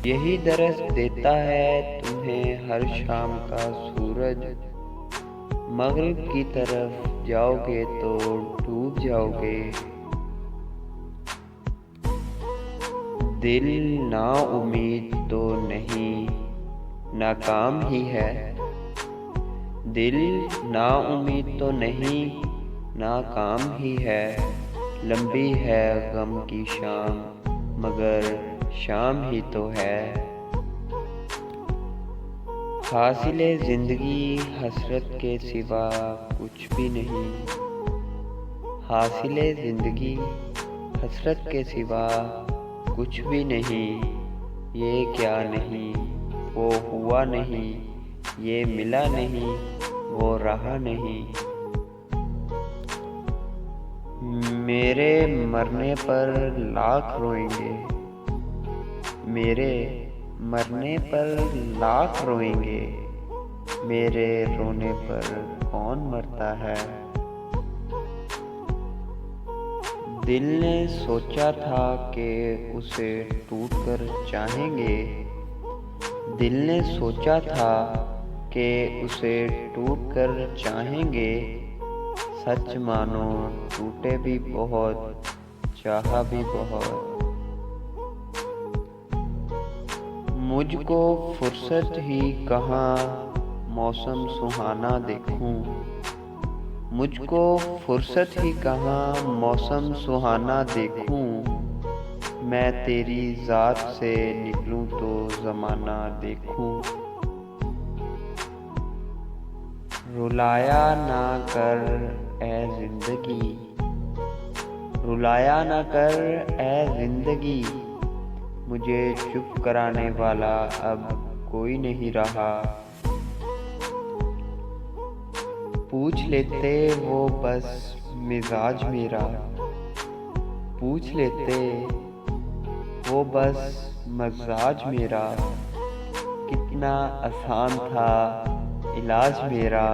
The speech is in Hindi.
यही दरस देता है तुम्हें हर शाम का सूरज। मग़रिब की तरफ जाओगे तो डूब जाओगे। दिल ना उम्मीद तो नहीं, नाकाम ही है। दिल ना उम्मीद तो नहीं, नाकाम ही है। लंबी है गम की शाम, मगर शाम ही तो है। हासिले ज़िंदगी हसरत के सिवा कुछ भी नहीं। हासिले ज़िंदगी हसरत के सिवा कुछ भी नहीं। ये क्या नहीं, वो हुआ नहीं, ये मिला नहीं, वो रहा नहीं। मेरे मरने पर लाख रोएंगे, मेरे मरने पर लाख रोएंगे। मेरे रोने पर कौन मरता है। दिल ने सोचा था कि उसे टूटकर चाहेंगे। दिल ने सोचा था कि उसे टूटकर चाहेंगे। सच मानो टूटे भी बहुत, चाहा भी बहुत। मुझको फुर्सत ही कहाँ मौसम सुहाना देखूं। मुझको फुर्सत ही कहाँ मौसम सुहाना देखूं। मैं तेरी ज़ात से निकलूं तो ज़माना देखूं। रुलाया ना कर ए ज़िंदगी, रुलाया ना कर ए ज़िंदगी। मुझे चुप कराने वाला अब कोई नहीं रहा। पूछ लेते वो बस मिजाज मेरा, पूछ लेते वो बस मजाज मेरा। कितना आसान था इलाज मेरा।